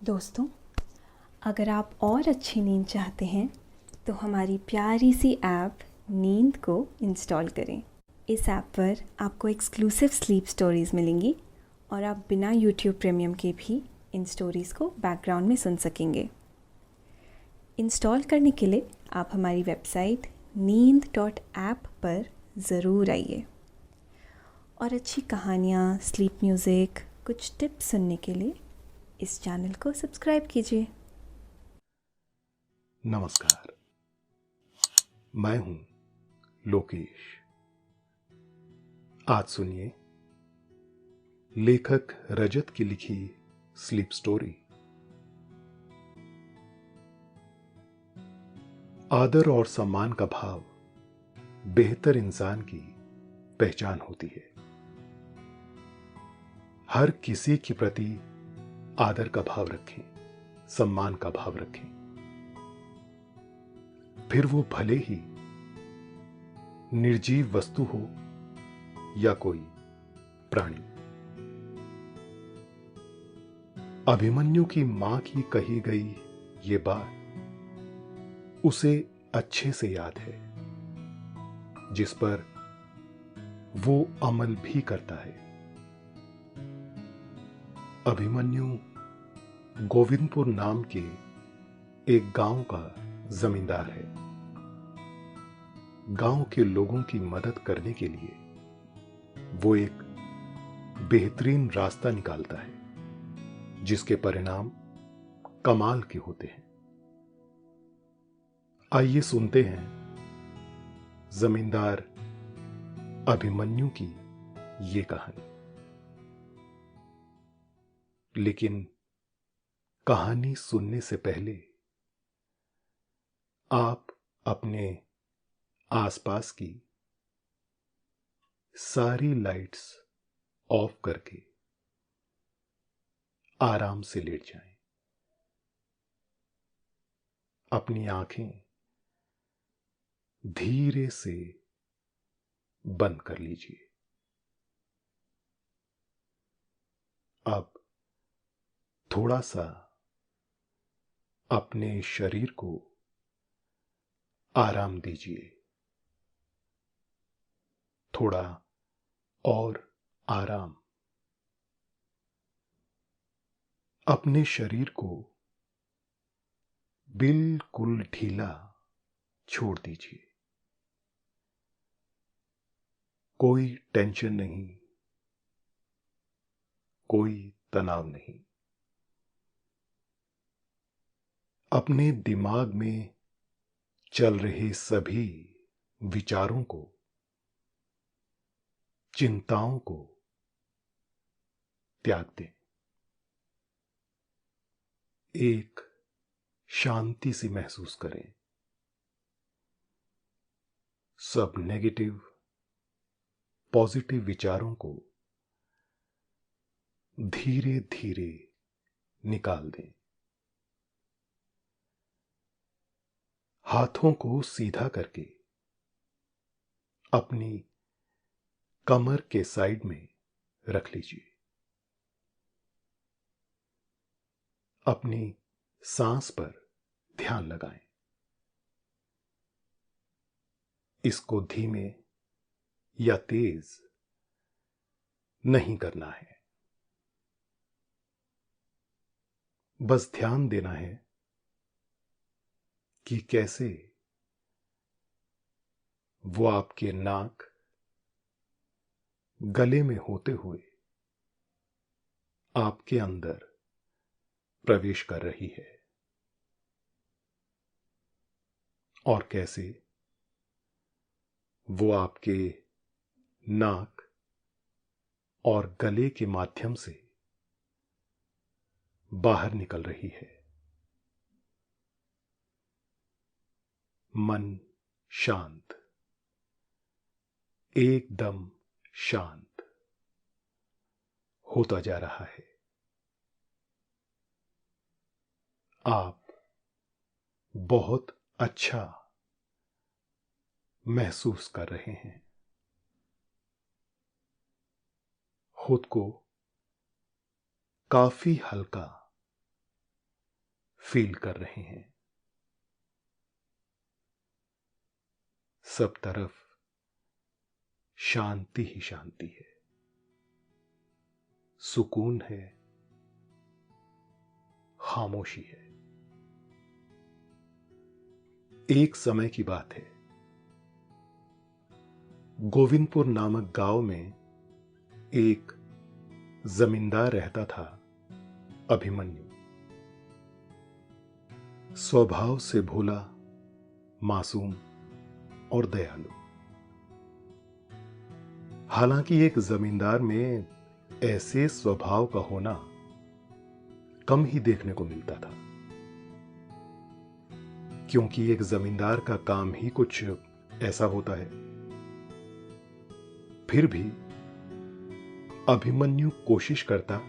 दोस्तों, अगर आप और अच्छी नींद चाहते हैं तो हमारी प्यारी सी ऐप नींद को इंस्टॉल करें। इस ऐप पर आपको एक्सक्लूसिव स्लीप स्टोरीज़ मिलेंगी और आप बिना यूट्यूब प्रीमियम के भी इन स्टोरीज़ को बैकग्राउंड में सुन सकेंगे। इंस्टॉल करने के लिए आप हमारी वेबसाइट नींद.ऐप पर ज़रूर आइए और अच्छी कहानियाँ, स्लीप म्यूज़िक, कुछ टिप्स सुनने के लिए इस चैनल को सब्सक्राइब कीजिए। नमस्कार, मैं हूं लोकेश। आज सुनिए लेखक रजत की लिखी स्लीप स्टोरी। आदर और सम्मान का भाव बेहतर इंसान की पहचान होती है। हर किसी के प्रति आदर का भाव रखें, सम्मान का भाव रखें, फिर वो भले ही निर्जीव वस्तु हो या कोई प्राणी। अभिमन्यु की मां की कही गई ये बात उसे अच्छे से याद है, जिस पर वो अमल भी करता है। अभिमन्यु गोविंदपुर नाम के एक गांव का जमींदार है। गांव के लोगों की मदद करने के लिए वो एक बेहतरीन रास्ता निकालता है, जिसके परिणाम कमाल के होते हैं। आइए सुनते हैं जमींदार अभिमन्यु की ये कहानी। लेकिन कहानी सुनने से पहले आप अपने आसपास की सारी लाइट्स ऑफ करके आराम से लेट जाएं। अपनी आंखें धीरे से बंद कर लीजिए। अब थोड़ा सा अपने शरीर को आराम दीजिए। थोड़ा और आराम। अपने शरीर को बिल्कुल ढीला छोड़ दीजिए। कोई टेंशन नहीं, कोई तनाव नहीं। अपने दिमाग में चल रहे सभी विचारों को, चिंताओं को त्याग दें। एक शांति सी महसूस करें। सब नेगेटिव पॉजिटिव विचारों को धीरे धीरे निकाल दें। हाथों को सीधा करके अपनी कमर के साइड में रख लीजिए। अपनी सांस पर ध्यान लगाएं। इसको धीमे या तेज नहीं करना है। बस ध्यान देना है कि कैसे वो आपके नाक, गले में होते हुए आपके अंदर प्रवेश कर रही है और कैसे वो आपके नाक और गले के माध्यम से बाहर निकल रही है। मन शांत, एकदम शांत होता जा रहा है। आप बहुत अच्छा महसूस कर रहे हैं। खुद को काफी हल्का फील कर रहे हैं। सब तरफ शांति ही शांति है, सुकून है, खामोशी है। एक समय की बात है, गोविंदपुर नामक गांव में एक जमींदार रहता था, अभिमन्यु। स्वभाव से भोला, मासूम और दयालु। हालांकि एक जमींदार में ऐसे स्वभाव का होना कम ही देखने को मिलता था, क्योंकि एक जमींदार का काम ही कुछ ऐसा होता है। फिर भी अभिमन्यु कोशिश करता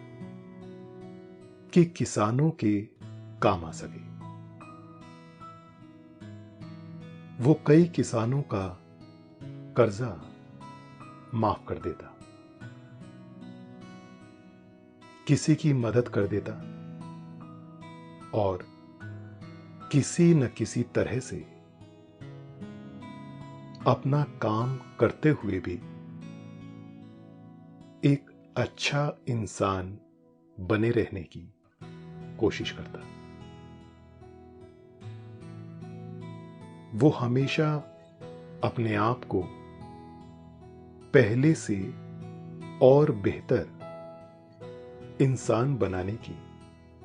कि किसानों के काम आ सके। वो कई किसानों का कर्जा माफ कर देता, किसी की मदद कर देता और किसी न किसी तरह से अपना काम करते हुए भी एक अच्छा इंसान बने रहने की कोशिश करता। वो हमेशा अपने आप को पहले से और बेहतर इंसान बनाने की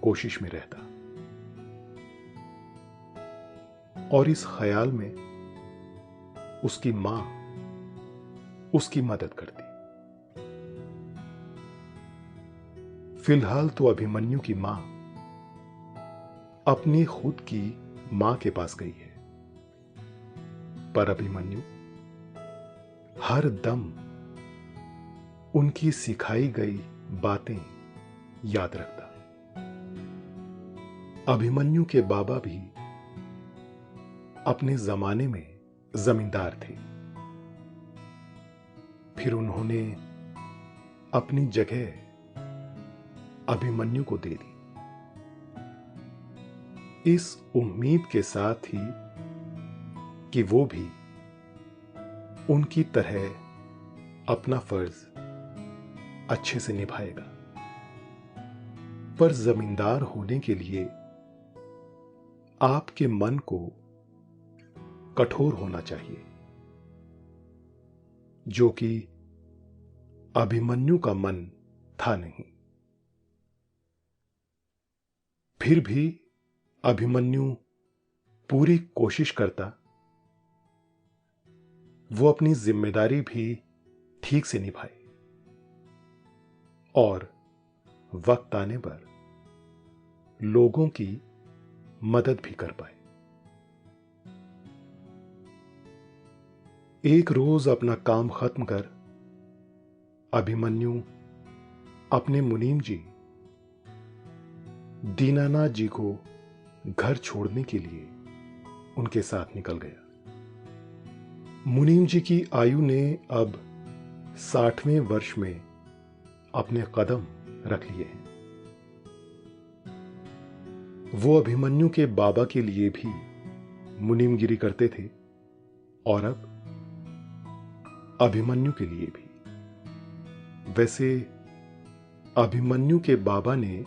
कोशिश में रहता और इस ख्याल में उसकी मां उसकी मदद करती। फिलहाल तो अभिमन्यु की मां अपनी खुद की मां के पास गई है, पर अभिमन्यु हर दम उनकी सिखाई गई बातें याद रखता। अभिमन्यु के बाबा भी अपने जमाने में जमींदार थे, फिर उन्होंने अपनी जगह अभिमन्यु को दे दी, इस उम्मीद के साथ ही कि वो भी उनकी तरह अपना फर्ज अच्छे से निभाएगा। पर जमींदार होने के लिए आपके मन को कठोर होना चाहिए, जो कि अभिमन्यु का मन था नहीं। फिर भी अभिमन्यु पूरी कोशिश करता, वो अपनी जिम्मेदारी भी ठीक से निभाए और वक्त आने पर लोगों की मदद भी कर पाए। एक रोज अपना काम खत्म कर अभिमन्यु अपने मुनीम जी दीनानाथ जी को घर छोड़ने के लिए उनके साथ निकल गया। मुनीम जी की आयु ने अब 60वें वर्ष में अपने कदम रख लिए हैं। वो अभिमन्यु के बाबा के लिए भी मुनीमगिरी करते थे और अब अभिमन्यु के लिए भी। वैसे अभिमन्यु के बाबा ने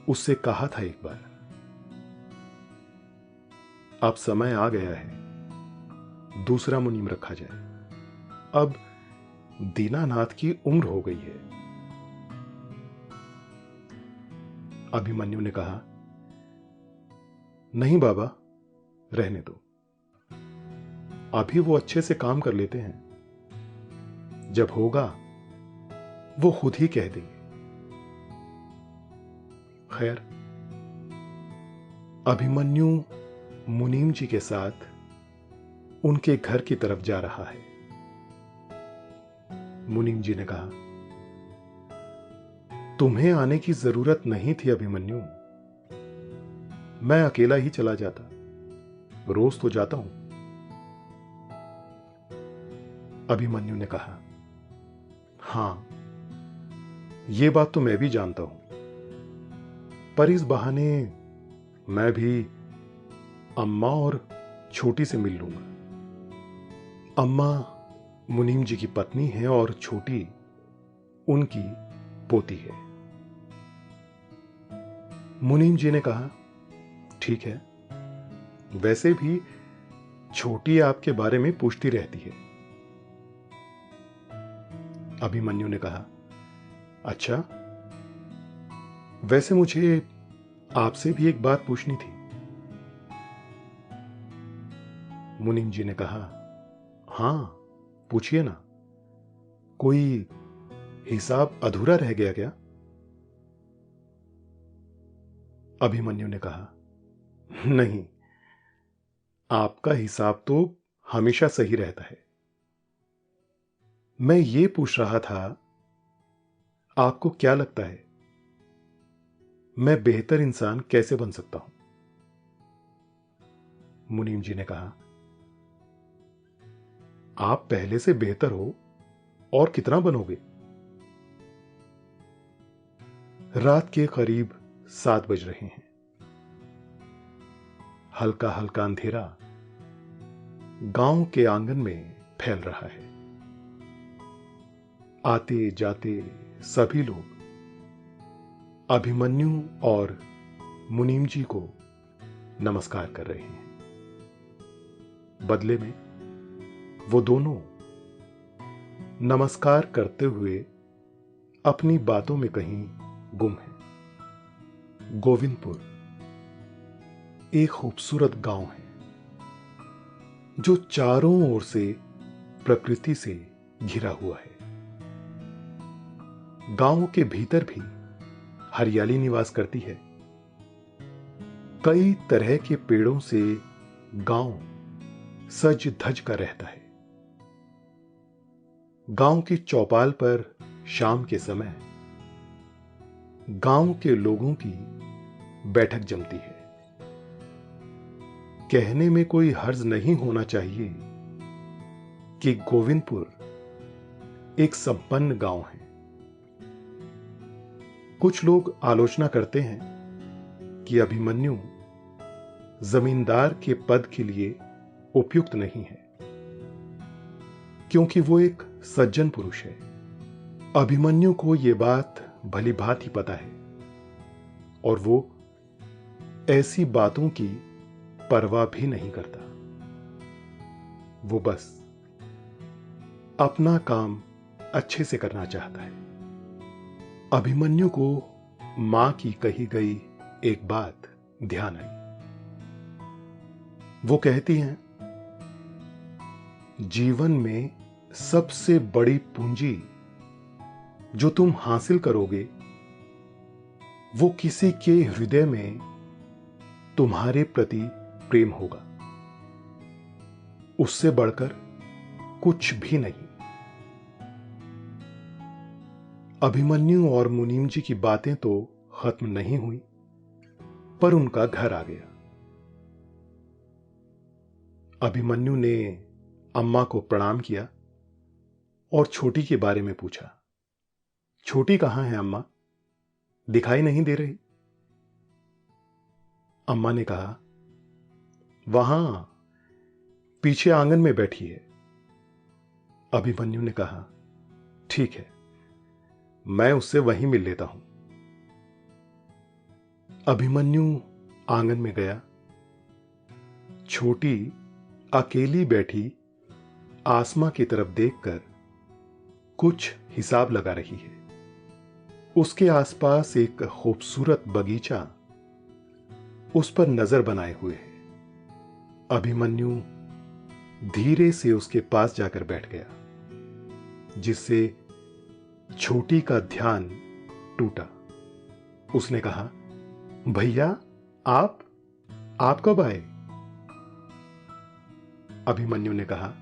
उससे कहा था एक बार, अब समय आ गया है, दूसरा मुनीम रखा जाए, अब दीनानाथ की उम्र हो गई है। अभिमन्यु ने कहा, नहीं बाबा, रहने दो, अभी वो अच्छे से काम कर लेते हैं, जब होगा वो खुद ही कह देंगे। खैर, अभिमन्यु मुनीम जी के साथ उनके घर की तरफ जा रहा है। मुनीम जी ने कहा, तुम्हें आने की जरूरत नहीं थी अभिमन्यु, मैं अकेला ही चला जाता, रोज तो जाता हूं। अभिमन्यु ने कहा, हां, यह बात तो मैं भी जानता हूं, पर इस बहाने मैं भी अम्मा और छोटी से मिल लूंगा। अम्मा मुनीम जी की पत्नी है और छोटी उनकी पोती है। मुनीम जी ने कहा, ठीक है, वैसे भी छोटी आपके बारे में पूछती रहती है। अभिमन्यु ने कहा, अच्छा, वैसे मुझे आपसे भी एक बात पूछनी थी। मुनीम जी ने कहा, हां, पूछिए ना, कोई हिसाब अधूरा रह गया क्या? अभिमन्यु ने कहा, नहीं, आपका हिसाब तो हमेशा सही रहता है। मैं ये पूछ रहा था, आपको क्या लगता है मैं बेहतर इंसान कैसे बन सकता हूं? मुनीम जी ने कहा, आप पहले से बेहतर हो, और कितना बनोगे? रात के करीब 7 बज रहे हैं। हल्का हल्का अंधेरा गांव के आंगन में फैल रहा है। आते जाते सभी लोग अभिमन्यु और मुनीम जी को नमस्कार कर रहे हैं। बदले में वो दोनों नमस्कार करते हुए अपनी बातों में कहीं गुम हैं। गोविंदपुर एक खूबसूरत गांव है जो चारों ओर से प्रकृति से घिरा हुआ है। गांव के भीतर भी हरियाली निवास करती है। कई तरह के पेड़ों से गांव सज धज कर रहता है। गांव की चौपाल पर शाम के समय गांव के लोगों की बैठक जमती है। कहने में कोई हर्ज नहीं होना चाहिए कि गोविंदपुर एक संपन्न गांव है। कुछ लोग आलोचना करते हैं कि अभिमन्यु जमींदार के पद के लिए उपयुक्त नहीं है, क्योंकि वो एक सज्जन पुरुष है। अभिमन्यु को यह बात भली भांति पता है और वो ऐसी बातों की परवाह भी नहीं करता। वो बस अपना काम अच्छे से करना चाहता है। अभिमन्यु को मां की कही गई एक बात ध्यान आई। वो कहती हैं, जीवन में सबसे बड़ी पूंजी जो तुम हासिल करोगे वो किसी के हृदय में तुम्हारे प्रति प्रेम होगा। उससे बढ़कर कुछ भी नहीं। अभिमन्यु और मुनीम जी की बातें तो खत्म नहीं हुई, पर उनका घर आ गया। अभिमन्यु ने अम्मा को प्रणाम किया और छोटी के बारे में पूछा। छोटी कहां है अम्मा? दिखाई नहीं दे रही। अम्मा ने कहा, वहां पीछे आंगन में बैठी है। अभिमन्यु ने कहा, ठीक है, मैं उससे वहीं मिल लेता हूं। अभिमन्यु आंगन में गया। छोटी अकेली बैठी आसमां की तरफ देखकर कुछ हिसाब लगा रही है। उसके आसपास एक खूबसूरत बगीचा उस पर नजर बनाए हुए है। अभिमन्यु धीरे से उसके पास जाकर बैठ गया, जिससे छोटी का ध्यान टूटा। उसने कहा, भैया, आप कब आए? अभिमन्यु ने कहा,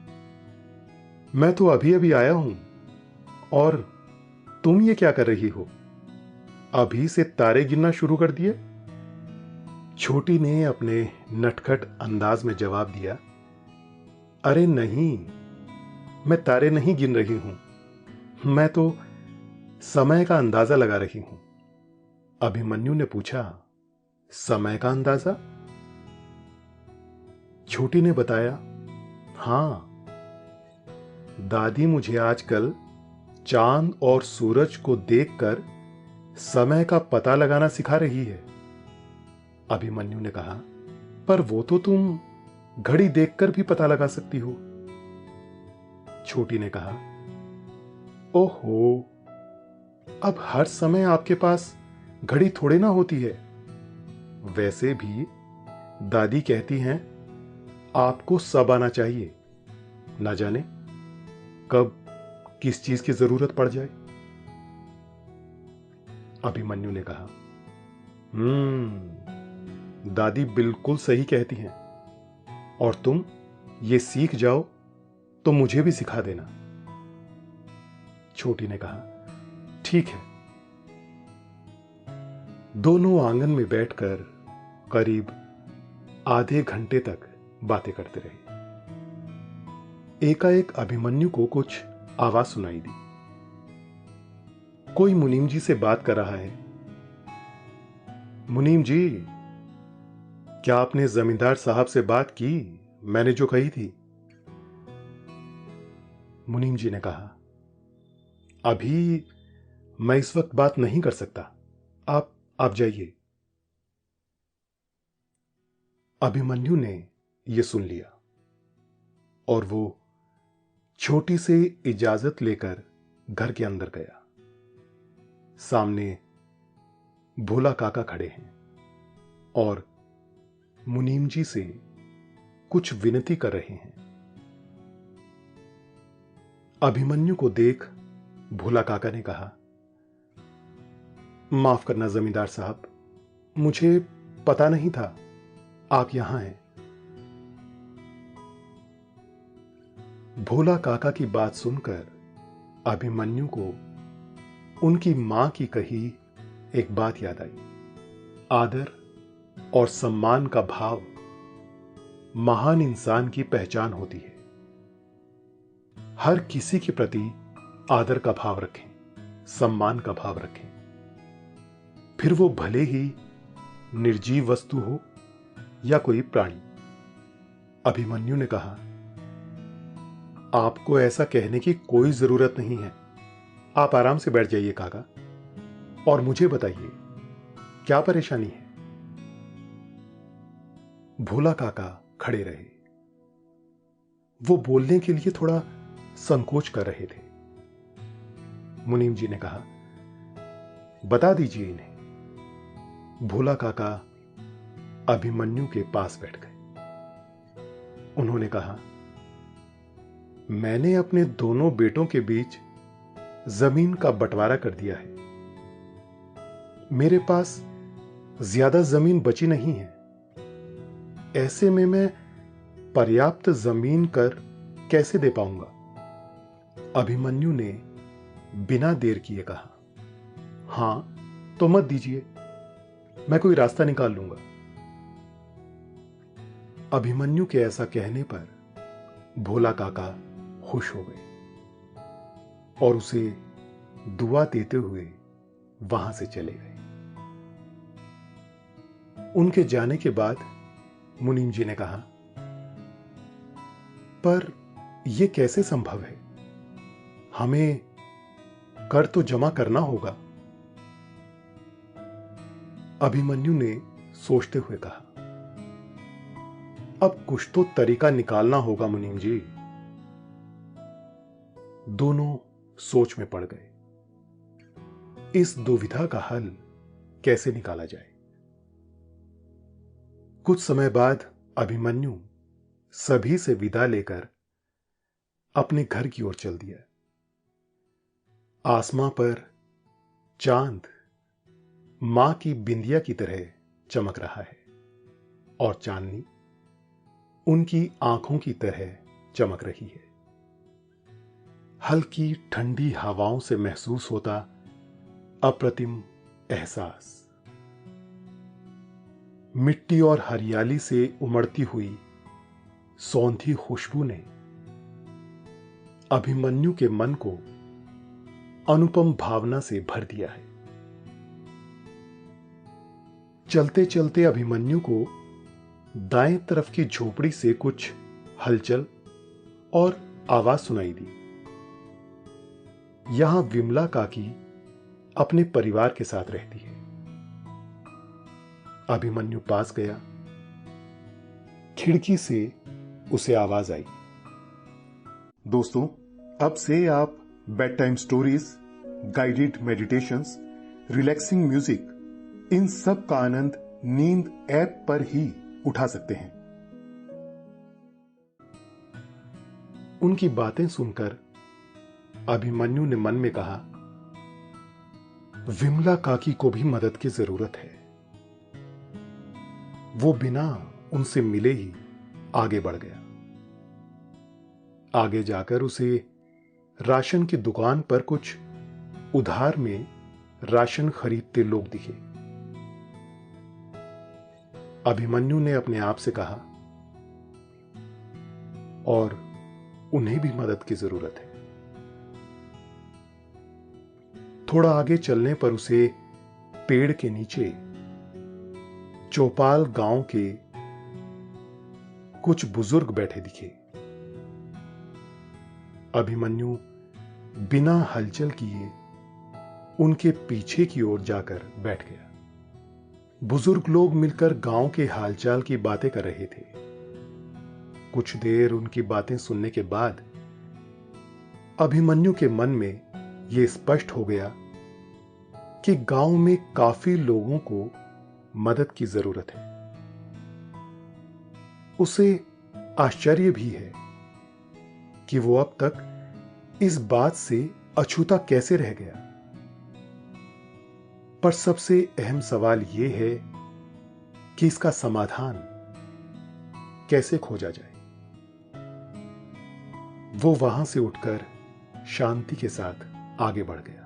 मैं तो अभी अभी आया हूं। और तुम ये क्या कर रही हो? अभी से तारे गिनना शुरू कर दिए? छोटी ने अपने नटखट अंदाज में जवाब दिया, अरे नहीं, मैं तारे नहीं गिन रही हूं, मैं तो समय का अंदाजा लगा रही हूं। अभिमन्यु ने पूछा, समय का अंदाजा? छोटी ने बताया, हां, दादी मुझे आजकल चांद और सूरज को देखकर समय का पता लगाना सिखा रही है। अभिमन्यु ने कहा, पर वो तो तुम घड़ी देखकर भी पता लगा सकती हो। छोटी ने कहा, ओहो, अब हर समय आपके पास घड़ी थोड़े ना होती है। वैसे भी दादी कहती हैं आपको सब आना चाहिए, ना जाने कब किस चीज की जरूरत पड़ जाए। अभिमन्यु ने कहा, दादी बिल्कुल सही कहती हैं, और तुम ये सीख जाओ तो मुझे भी सिखा देना। छोटी ने कहा, ठीक है। दोनों आंगन में बैठकर करीब आधे घंटे तक बातें करते रहे। एकाएक अभिमन्यु को कुछ आवाज सुनाई दी। कोई मुनीम जी से बात कर रहा है। मुनीम जी, क्या आपने जमींदार साहब से बात की, मैंने जो कही थी? मुनीम जी ने कहा, अभी मैं इस वक्त बात नहीं कर सकता, आप जाइए। अभिमन्यु ने यह सुन लिया और वो छोटी से इजाजत लेकर घर के अंदर गया। सामने भोला काका खड़े हैं और मुनीम जी से कुछ विनती कर रहे हैं। अभिमन्यु को देख भोला काका ने कहा, माफ करना जमींदार साहब, मुझे पता नहीं था आप यहां हैं। भोला काका की बात सुनकर अभिमन्यु को उनकी मां की कही एक बात याद आई। आदर और सम्मान का भाव महान इंसान की पहचान होती है। हर किसी के प्रति आदर का भाव रखें, सम्मान का भाव रखें, फिर वो भले ही निर्जीव वस्तु हो या कोई प्राणी। अभिमन्यु ने कहा, आपको ऐसा कहने की कोई जरूरत नहीं है, आप आराम से बैठ जाइए काका, और मुझे बताइए क्या परेशानी है। भोला काका खड़े रहे। वो बोलने के लिए थोड़ा संकोच कर रहे थे। मुनीम जी ने कहा, बता दीजिए इन्हें। भोला काका अभिमन्यु के पास बैठ गए। उन्होंने कहा, मैंने अपने दोनों बेटों के बीच जमीन का बंटवारा कर दिया है। मेरे पास ज्यादा जमीन बची नहीं है। ऐसे में मैं पर्याप्त जमीन कर कैसे दे पाऊंगा? अभिमन्यु ने बिना देर किए कहा, हां तो मत दीजिए, मैं कोई रास्ता निकाल लूंगा। अभिमन्यु के ऐसा कहने पर भोला काका खुश हो गए और उसे दुआ देते हुए वहां से चले गए। उनके जाने के बाद मुनीम जी ने कहा, पर यह कैसे संभव है? हमें कर तो जमा करना होगा। अभिमन्यु ने सोचते हुए कहा, अब कुछ तो तरीका निकालना होगा मुनीम जी। दोनों सोच में पड़ गए। इस दुविधा का हल कैसे निकाला जाए? कुछ समय बाद अभिमन्यु सभी से विदा लेकर अपने घर की ओर चल दिया। आसमां पर चांद मां की बिंदिया की तरह चमक रहा है और चांदनी उनकी आंखों की तरह चमक रही है। हल्की ठंडी हवाओं से महसूस होता अप्रतिम एहसास। मिट्टी और हरियाली से उमड़ती हुई सौंधी खुशबू ने अभिमन्यु के मन को अनुपम भावना से भर दिया है। चलते चलते अभिमन्यु को दाएं तरफ की झोपड़ी से कुछ हलचल और आवाज सुनाई दी। यहां विमला काकी अपने परिवार के साथ रहती है। अभिमन्यु पास गया। खिड़की से उसे आवाज आई, दोस्तों, अब से आप bed time stories, guided meditations, relaxing music, इन सब का आनंद नींद ऐप पर ही उठा सकते हैं। उनकी बातें सुनकर अभिमन्यु ने मन में कहा, विमला काकी को भी मदद की जरूरत है। वो बिना उनसे मिले ही आगे बढ़ गया। आगे जाकर उसे राशन की दुकान पर कुछ उधार में राशन खरीदते लोग दिखे। अभिमन्यु ने अपने आप से कहा, और उन्हें भी मदद की जरूरत है। थोड़ा आगे चलने पर उसे पेड़ के नीचे चौपाल गांव के कुछ बुजुर्ग बैठे दिखे। अभिमन्यु बिना हलचल किए उनके पीछे की ओर जाकर बैठ गया। बुजुर्ग लोग मिलकर गांव के हालचाल की बातें कर रहे थे। कुछ देर उनकी बातें सुनने के बाद अभिमन्यु के मन में यह स्पष्ट हो गया कि गांव में काफी लोगों को मदद की जरूरत है। उसे आश्चर्य भी है कि वो अब तक इस बात से अछूता कैसे रह गया। पर सबसे अहम सवाल यह है कि इसका समाधान कैसे खोजा जाए। वो वहां से उठकर शांति के साथ आगे बढ़ गया।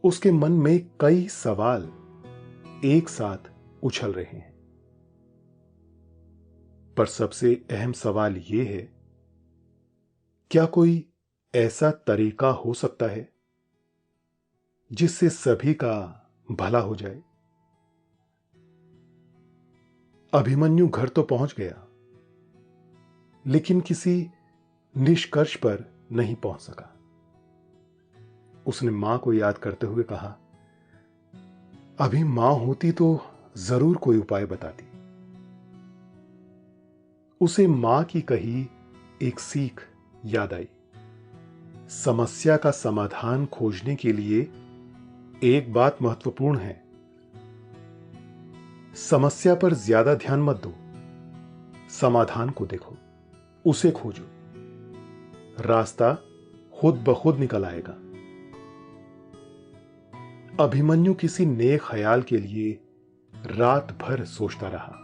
उसके मन में कई सवाल एक साथ उछल रहे हैं। पर सबसे अहम सवाल यह है, क्या कोई ऐसा तरीका हो सकता है जिससे सभी का भला हो जाए? अभिमन्यु घर तो पहुंच गया, लेकिन किसी निष्कर्ष पर नहीं पहुंच सका। उसने मां को याद करते हुए कहा, अभी मां होती तो जरूर कोई उपाय बताती। उसे मां की कही एक सीख याद आई। समस्या का समाधान खोजने के लिए एक बात महत्वपूर्ण है, समस्या पर ज्यादा ध्यान मत दो, समाधान को देखो, उसे खोजो, रास्ता खुद ब खुद निकल आएगा। अभिमन्यु किसी नेक ख्याल के लिए रात भर सोचता रहा।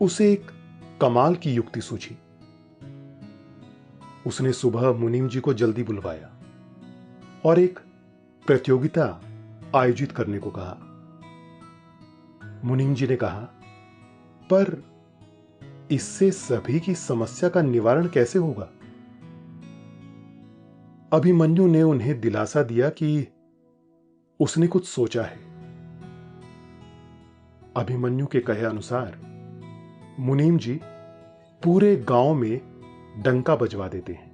उसे एक कमाल की युक्ति सूझी। उसने सुबह मुनीम जी को जल्दी बुलवाया और एक प्रतियोगिता आयोजित करने को कहा। मुनीम जी ने कहा, पर इससे सभी की समस्या का निवारण कैसे होगा? अभिमन्यु ने उन्हें दिलासा दिया कि उसने कुछ सोचा है। अभिमन्यु के कहे अनुसार मुनीम जी पूरे गांव में डंका बजवा देते हैं।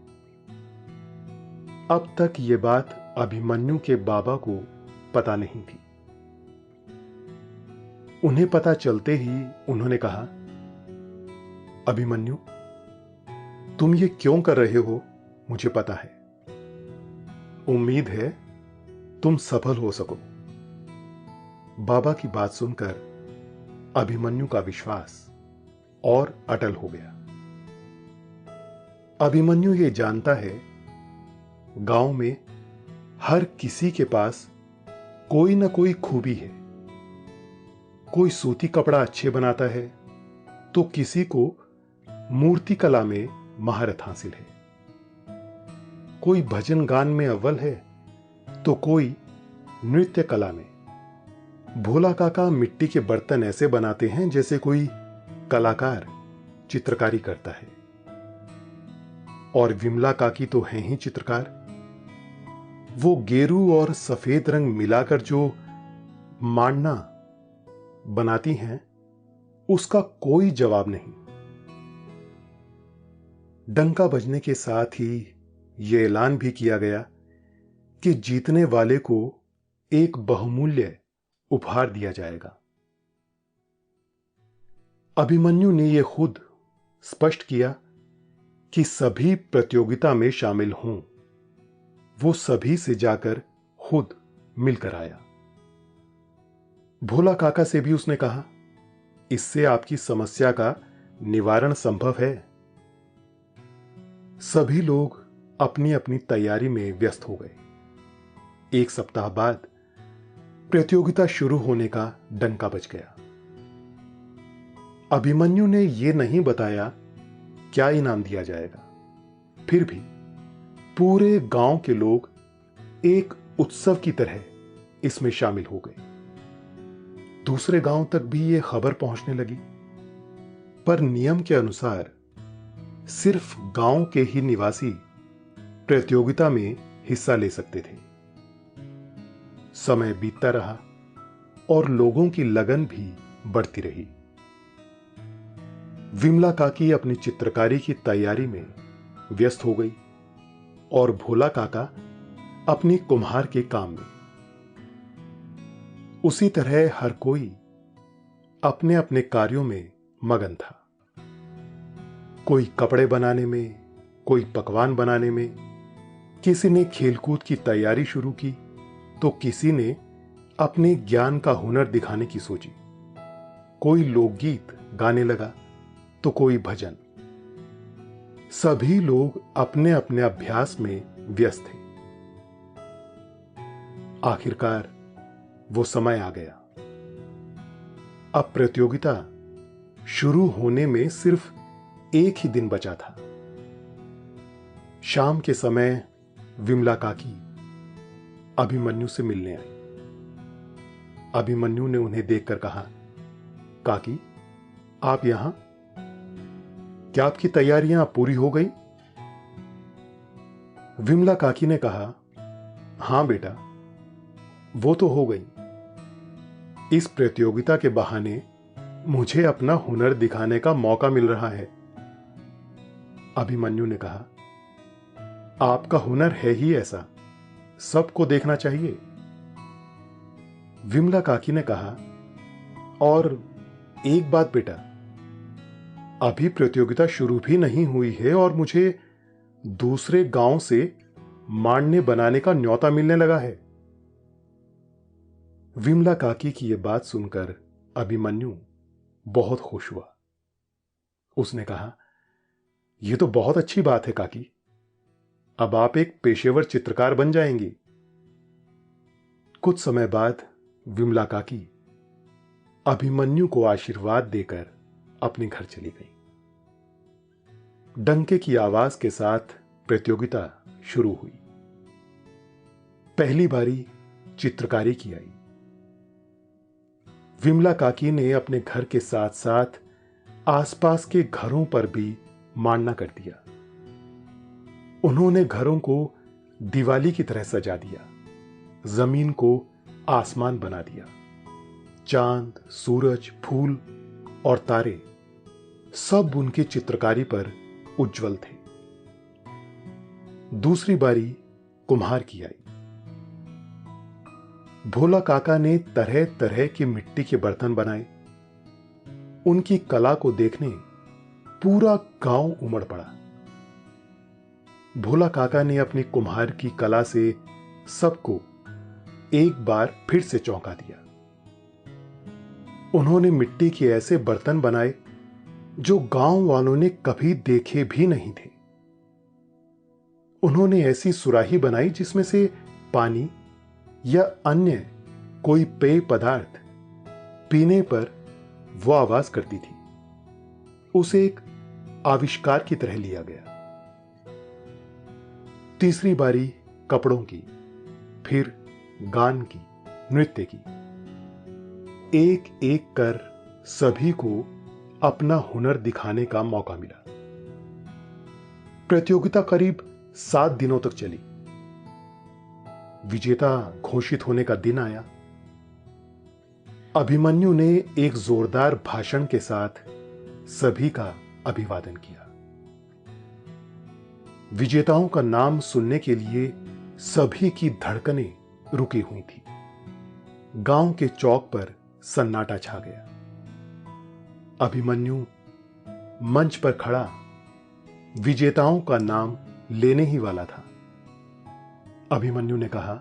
अब तक यह बात अभिमन्यु के बाबा को पता नहीं थी। उन्हें पता चलते ही उन्होंने कहा, अभिमन्यु, तुम ये क्यों कर रहे हो मुझे पता है। उम्मीद है तुम सफल हो सको। बाबा की बात सुनकर अभिमन्यु का विश्वास और अटल हो गया। अभिमन्यु ये जानता है, गांव में हर किसी के पास कोई ना कोई खूबी है। कोई सूती कपड़ा अच्छे बनाता है तो किसी को मूर्ति कला में महारत हासिल है। कोई भजन गान में अव्वल है तो कोई नृत्य कला में। भोला काका मिट्टी के बर्तन ऐसे बनाते हैं जैसे कोई कलाकार चित्रकारी करता है। और विमला काकी तो हैं ही चित्रकार। वो गेरू और सफेद रंग मिलाकर जो मांडना बनाती हैं, उसका कोई जवाब नहीं। डंका बजने के साथ ही यह ऐलान भी किया गया कि जीतने वाले को एक बहुमूल्य उपहार दिया जाएगा। अभिमन्यु ने यह खुद स्पष्ट किया कि सभी प्रतियोगिता में शामिल हों। वो सभी से जाकर खुद मिलकर आया। भोला काका से भी उसने कहा, इससे आपकी समस्या का निवारण संभव है। सभी लोग अपनी अपनी तैयारी में व्यस्त हो गए। एक सप्ताह बाद प्रतियोगिता शुरू होने का डंका बज गया। अभिमन्यु ने यह नहीं बताया क्या इनाम दिया जाएगा। फिर भी पूरे गांव के लोग एक उत्सव की तरह इसमें शामिल हो गए। दूसरे गांव तक भी यह खबर पहुंचने लगी, पर नियम के अनुसार सिर्फ गांव के ही निवासी प्रतियोगिता में हिस्सा ले सकते थे। समय बीतता रहा और लोगों की लगन भी बढ़ती रही। विमला काकी अपनी चित्रकारी की तैयारी में व्यस्त हो गई और भोला काका अपनी कुम्हार के काम में। उसी तरह हर कोई अपने अपने कार्यों में मगन था। कोई कपड़े बनाने में, कोई पकवान बनाने में, किसी ने खेलकूद की तैयारी शुरू की तो किसी ने अपने ज्ञान का हुनर दिखाने की सोची। कोई लोकगीत गाने लगा तो कोई भजन। सभी लोग अपने अपने अभ्यास में व्यस्त थे। आखिरकार वो समय आ गया। अब प्रतियोगिता शुरू होने में सिर्फ एक ही दिन बचा था। शाम के समय विमला काकी अभिमन्यु से मिलने आई। अभिमन्यु ने उन्हें देखकर कहा, काकी, आप यहां? क्या आपकी तैयारियां पूरी हो गई? विमला काकी ने कहा, हां बेटा, वो तो हो गई। इस प्रतियोगिता के बहाने मुझे अपना हुनर दिखाने का मौका मिल रहा है। अभिमन्यु ने कहा, आपका हुनर है ही ऐसा, सबको देखना चाहिए। विमला काकी ने कहा, और एक बात बेटा, अभी प्रतियोगिता शुरू भी नहीं हुई है और मुझे दूसरे गांव से मांडने बनाने का न्योता मिलने लगा है। विमला काकी की यह बात सुनकर अभिमन्यु बहुत खुश हुआ। उसने कहा, यह तो बहुत अच्छी बात है काकी, अब आप एक पेशेवर चित्रकार बन जाएंगी। कुछ समय बाद विमला काकी अभिमन्यु को आशीर्वाद देकर अपने घर चली गई। डंके की आवाज के साथ प्रतियोगिता शुरू हुई। पहली बारी चित्रकारी की आई। विमला काकी ने अपने घर के साथ साथ आसपास के घरों पर भी मांडना कर दिया। उन्होंने घरों को दिवाली की तरह सजा दिया, जमीन को आसमान बना दिया। चांद, सूरज, फूल और तारे सब उनकी चित्रकारी पर उज्जवल थे। दूसरी बारी कुम्हार की आई। भोला काका ने तरह तरह की मिट्टी के बर्तन बनाए। उनकी कला को देखने पूरा गांव उमड़ पड़ा। भोला काका ने अपनी कुम्हार की कला से सबको एक बार फिर से चौंका दिया। उन्होंने मिट्टी के ऐसे बर्तन बनाए जो गांव वालों ने कभी देखे भी नहीं थे। उन्होंने ऐसी सुराही बनाई जिसमें से पानी या अन्य कोई पेय पदार्थ पीने पर वह आवाज करती थी। उसे एक आविष्कार की तरह लिया गया। तीसरी बारी कपड़ों की, फिर गान की, नृत्य की। एक एक कर सभी को अपना हुनर दिखाने का मौका मिला। प्रतियोगिता करीब 7 दिनों तक चली। विजेता घोषित होने का दिन आया। अभिमन्यु ने एक जोरदार भाषण के साथ सभी का अभिवादन किया। विजेताओं का नाम सुनने के लिए सभी की धड़कनें रुकी हुई थी। गांव के चौक पर सन्नाटा छा गया। अभिमन्यु मंच पर खड़ा विजेताओं का नाम लेने ही वाला था। अभिमन्यु ने कहा,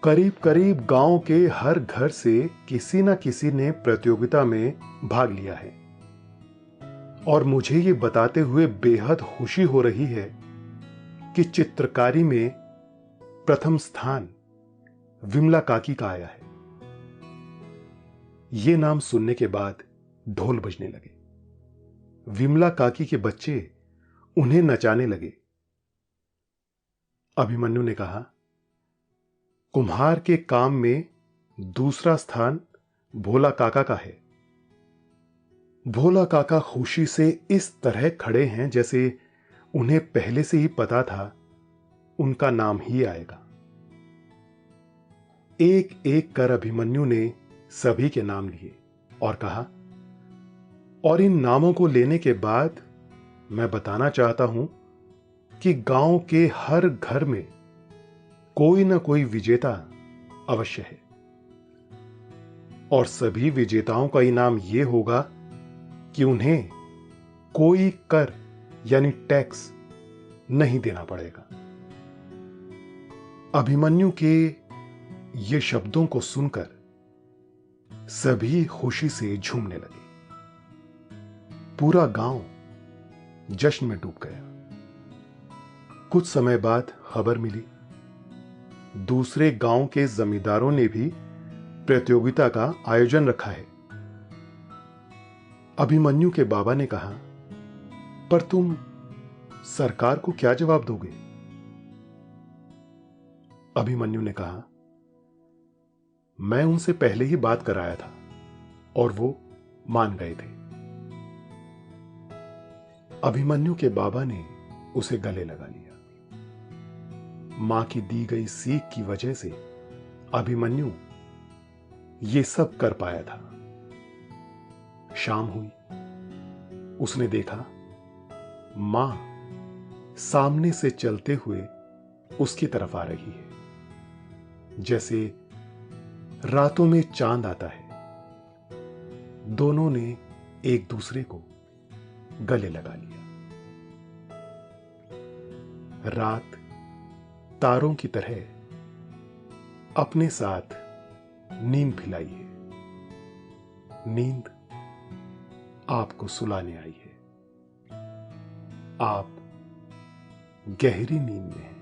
करीब करीब गांव के हर घर से किसी न किसी ने प्रतियोगिता में भाग लिया है और मुझे ये बताते हुए बेहद खुशी हो रही है कि चित्रकारी में प्रथम स्थान विमला काकी का आया है। ये नाम सुनने के बाद ढोल बजने लगे। विमला काकी के बच्चे उन्हें नचाने लगे। अभिमन्यु ने कहा, कुम्हार के काम में दूसरा स्थान भोला काका का है। भोला काका खुशी से इस तरह खड़े हैं जैसे उन्हें पहले से ही पता था उनका नाम ही आएगा। एक एक कर अभिमन्यु ने सभी के नाम लिए और कहा, और इन नामों को लेने के बाद मैं बताना चाहता हूं कि गांव के हर घर में कोई ना कोई विजेता अवश्य है और सभी विजेताओं का इनाम यह होगा कि उन्हें कोई कर यानी टैक्स नहीं देना पड़ेगा। अभिमन्यु के ये शब्दों को सुनकर सभी खुशी से झूमने लगे। पूरा गांव जश्न में डूब गया। कुछ समय बाद खबर मिली, दूसरे गांव के जमींदारों ने भी प्रतियोगिता का आयोजन रखा है। अभिमन्यु के बाबा ने कहा, पर तुम सरकार को क्या जवाब दोगे? अभिमन्यु ने कहा, मैं उनसे पहले ही बात कराया था और वो मान गए थे। अभिमन्यु के बाबा ने उसे गले लगा लिया। मां की दी गई सीख की वजह से अभिमन्यु ये सब कर पाया था। शाम हुई। उसने देखा मां सामने से चलते हुए उसकी तरफ आ रही है, जैसे रातों में चांद आता है। दोनों ने एक दूसरे को गले लगा लिया। रात तारों की तरह अपने साथ नींद भिलाई है। नींद आपको सुलाने आई है। आप गहरी नींद में हैं।